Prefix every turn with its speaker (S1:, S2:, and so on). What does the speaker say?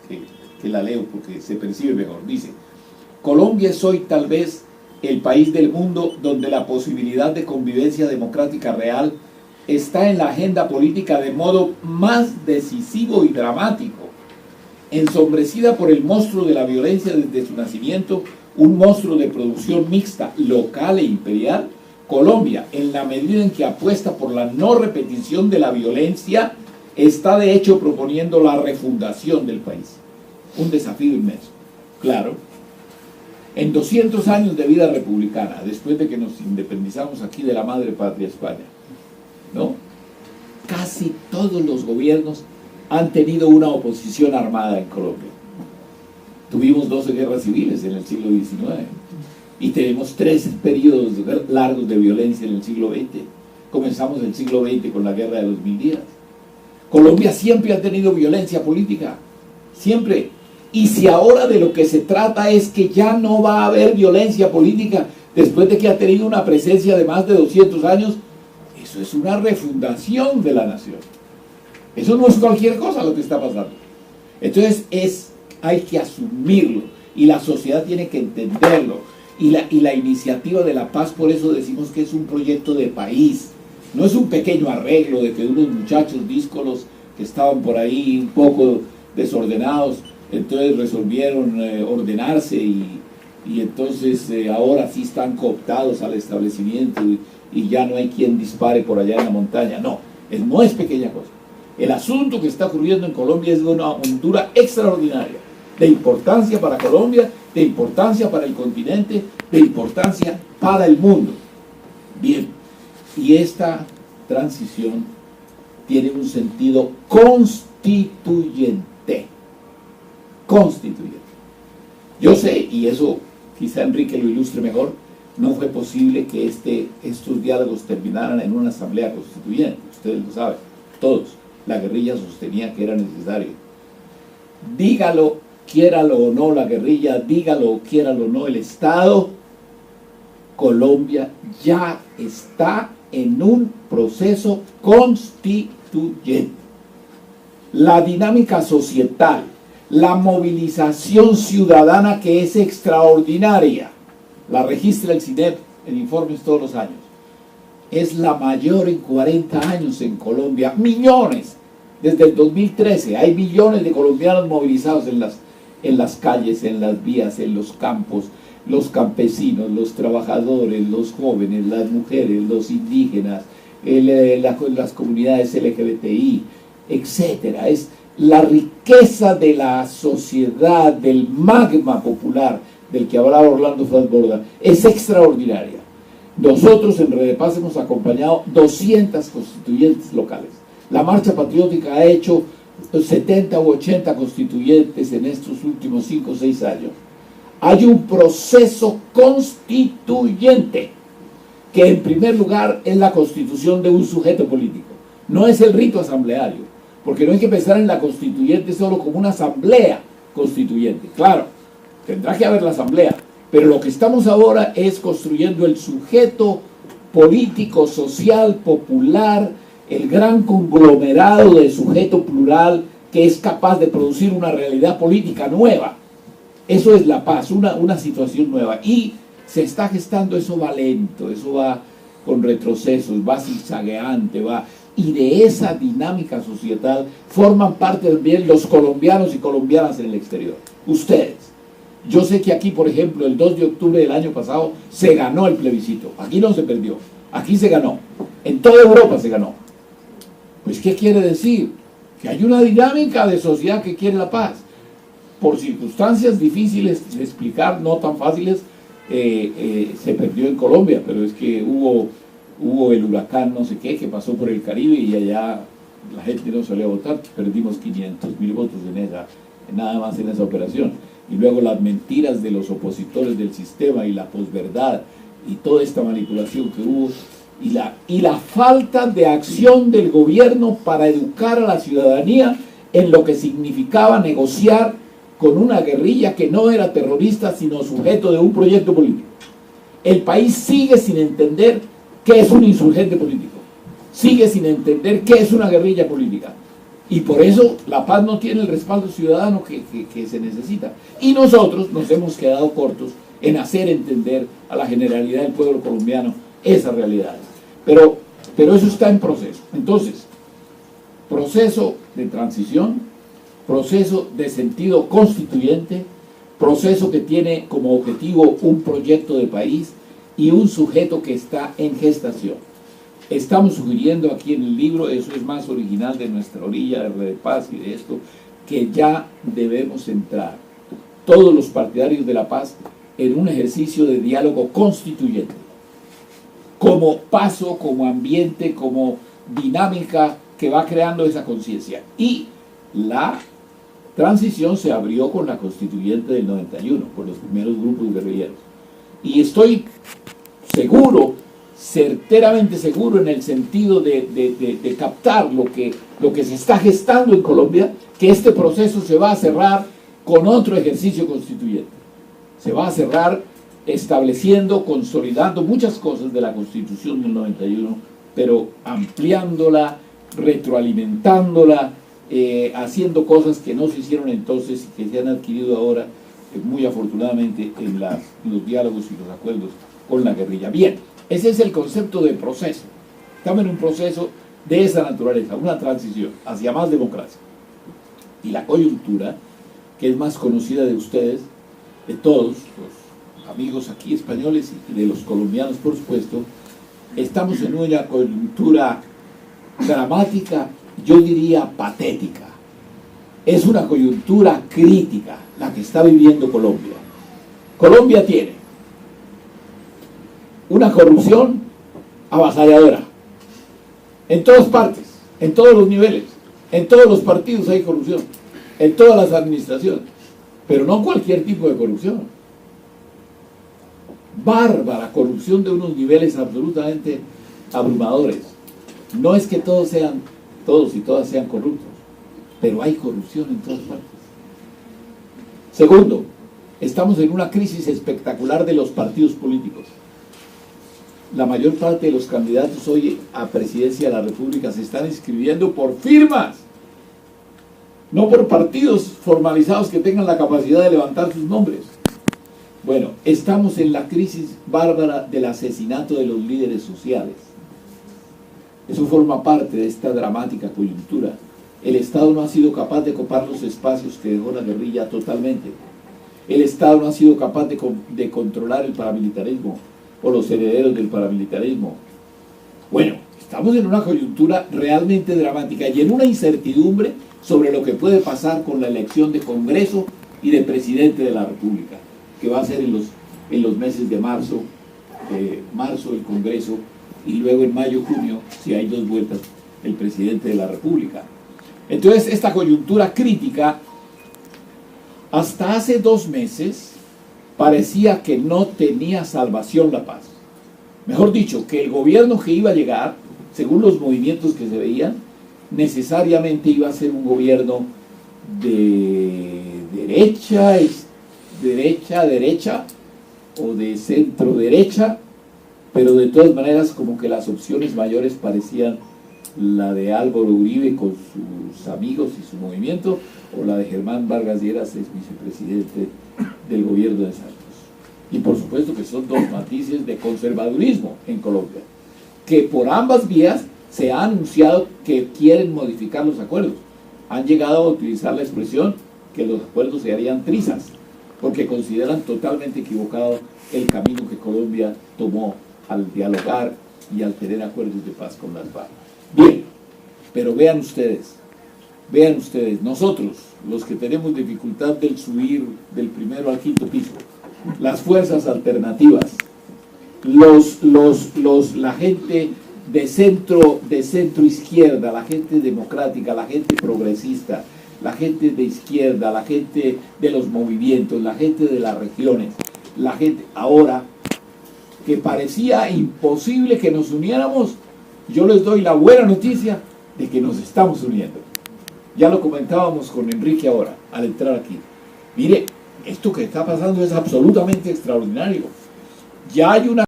S1: que la leo porque se percibe mejor. Dice: Colombia es hoy tal vez el país del mundo donde la posibilidad de convivencia democrática real está en la agenda política de modo más decisivo y dramático. Ensombrecida por el monstruo de la violencia desde su nacimiento, un monstruo de producción mixta, local e imperial, Colombia, en la medida en que apuesta por la no repetición de la violencia, está de hecho proponiendo la refundación del país. Un desafío inmenso. Claro, en 200 años de vida republicana, después de que nos independizamos aquí de la madre patria España, ¿no?, casi todos los gobiernos han tenido una oposición armada en Colombia. Tuvimos 12 guerras civiles en el siglo XIX y tenemos 3 periodos largos de violencia en el siglo XX. Comenzamos el siglo XX con la guerra de los 1000 días. Colombia siempre ha tenido violencia política, siempre. Y si ahora de lo que se trata es que ya no va a haber violencia política después de que ha tenido una presencia de más de 200 años, eso es una refundación de la nación. Eso no es cualquier cosa lo que está pasando. Entonces hay que asumirlo y la sociedad tiene que entenderlo. Y la iniciativa de la paz, por eso decimos que es un proyecto de país. No es un pequeño arreglo de que unos muchachos díscolos que estaban por ahí un poco desordenados, entonces resolvieron ordenarse y entonces ahora sí están cooptados al establecimiento y ya no hay quien dispare por allá en la montaña. No es pequeña cosa. El asunto que está ocurriendo en Colombia es de una hondura extraordinaria, de importancia para Colombia, de importancia para el continente, de importancia para el mundo. Bien, y esta transición tiene un sentido constituyente. Constituyente. Yo sé, y eso quizá Enrique lo ilustre mejor, no fue posible que estos diálogos terminaran en una asamblea constituyente. Ustedes lo saben, todos. La guerrilla sostenía que era necesario. Dígalo, quiéralo o no la guerrilla, dígalo o quiéralo o no el Estado, Colombia ya está en un proceso constituyente. La dinámica societal, la movilización ciudadana que es extraordinaria, la registra el CINEP en informes todos los años, es la mayor en 40 años en Colombia. Millones, desde el 2013 hay millones de colombianos movilizados en las calles, en las vías, en los campos, los campesinos, los trabajadores, los jóvenes, las mujeres, los indígenas, las comunidades LGBTI, etcétera. Es la riqueza de la sociedad, del magma popular del que hablaba Orlando Franz Borda, es extraordinaria. Nosotros en Redepaz hemos acompañado 200 constituyentes locales. La Marcha Patriótica ha hecho 70 u 80 constituyentes en estos últimos 5 o 6 años. Hay un proceso constituyente que en primer lugar es la constitución de un sujeto político. No es el rito asambleario, porque no hay que pensar en la constituyente solo como una asamblea constituyente. Claro, tendrá que haber la asamblea, pero lo que estamos ahora es construyendo el sujeto político, social, popular, el gran conglomerado de sujeto plural que es capaz de producir una realidad política nueva. Eso es la paz, una situación nueva. Y se está gestando, eso va lento, eso va con retrocesos, va zigzagueante, y de esa dinámica societal forman parte también los colombianos y colombianas en el exterior. Ustedes. Yo sé que aquí, por ejemplo, el 2 de octubre del año pasado se ganó el plebiscito. Aquí no se perdió, aquí se ganó. En toda Europa se ganó. Pues, ¿qué quiere decir? Que hay una dinámica de sociedad que quiere la paz. Por circunstancias difíciles de explicar, no tan fáciles, se perdió en Colombia, pero es que hubo el huracán no sé qué que pasó por el Caribe y allá la gente no salió a votar. Perdimos 500.000 votos nada más en esa operación. Y luego las mentiras de los opositores del sistema y la posverdad y toda esta manipulación que hubo y la falta de acción del gobierno para educar a la ciudadanía en lo que significaba negociar con una guerrilla que no era terrorista sino sujeto de un proyecto político. El país sigue sin entender qué es un insurgente político, sigue sin entender qué es una guerrilla política. Y por eso la paz no tiene el respaldo ciudadano que se necesita. Y nosotros nos hemos quedado cortos en hacer entender a la generalidad del pueblo colombiano esa realidad. Pero eso está en proceso. Entonces, proceso de transición, proceso de sentido constituyente, proceso que tiene como objetivo un proyecto de país y un sujeto que está en gestación. Estamos sugiriendo aquí en el libro, eso es más original de nuestra orilla de paz y de esto, que ya debemos entrar, todos los partidarios de la paz, en un ejercicio de diálogo constituyente, como paso, como ambiente, como dinámica que va creando esa conciencia. Y la transición se abrió con la constituyente del 91, con los primeros grupos guerrilleros. Y estoy seguro, certeramente seguro, en el sentido de captar lo que se está gestando en Colombia, que este proceso se va a cerrar con otro ejercicio constituyente. Se va a cerrar estableciendo, consolidando muchas cosas de la Constitución del 91, pero ampliándola, retroalimentándola, haciendo cosas que no se hicieron entonces y que se han adquirido ahora, muy afortunadamente, en los diálogos y los acuerdos con la guerrilla. Bien, ese es el concepto de proceso. Estamos en un proceso de esa naturaleza, una transición hacia más democracia. Y la coyuntura, que es más conocida de ustedes, de todos los amigos aquí españoles y de los colombianos, por supuesto, estamos en una coyuntura dramática, yo diría patética. Es una coyuntura crítica la que está viviendo Colombia. Colombia tiene una corrupción avasalladora en todas partes, en todos los niveles, en todos los partidos hay corrupción, en todas las administraciones, pero no cualquier tipo de corrupción. Bárbara corrupción de unos niveles absolutamente abrumadores. No es que todos y todas sean corruptos, pero hay corrupción en todas partes. Segundo, estamos en una crisis espectacular de los partidos políticos. La mayor parte de los candidatos hoy a presidencia de la República se están inscribiendo por firmas, no por partidos formalizados que tengan la capacidad de levantar sus nombres. Bueno, estamos en la crisis bárbara del asesinato de los líderes sociales. Eso forma parte de esta dramática coyuntura. El Estado no ha sido capaz de copar los espacios que dejó la guerrilla totalmente. El Estado no ha sido capaz de controlar el paramilitarismo o los herederos del paramilitarismo. Bueno, estamos en una coyuntura realmente dramática y en una incertidumbre sobre lo que puede pasar con la elección de Congreso y de Presidente de la República, que va a ser en los meses de marzo el Congreso, y luego en mayo-junio, si hay 2 vueltas, el Presidente de la República. Entonces, esta coyuntura crítica, hasta hace 2 meses, parecía que no tenía salvación la paz. Mejor dicho, que el gobierno que iba a llegar, según los movimientos que se veían, necesariamente iba a ser un gobierno de derecha o de centro derecha, pero de todas maneras como que las opciones mayores parecían la de Álvaro Uribe con sus amigos y su movimiento, o la de Germán Vargas Lleras, ex vicepresidente del gobierno de Santos. Y por supuesto que son 2 matices de conservadurismo en Colombia, que por ambas vías se ha anunciado que quieren modificar los acuerdos. Han llegado a utilizar la expresión que los acuerdos se harían trizas, porque consideran totalmente equivocado el camino que Colombia tomó al dialogar y al tener acuerdos de paz con las FARC. Bien, pero vean ustedes, nosotros, los que tenemos dificultad del subir del primero al 5º piso, las fuerzas alternativas, la gente de centro izquierda, la gente democrática, la gente progresista, la gente de izquierda, la gente de los movimientos, la gente de las regiones, la gente ahora que parecía imposible que nos uniéramos, yo les doy la buena noticia de que nos estamos uniendo. Ya lo comentábamos con Enrique ahora, al entrar aquí. Mire, esto que está pasando es absolutamente extraordinario. Ya hay una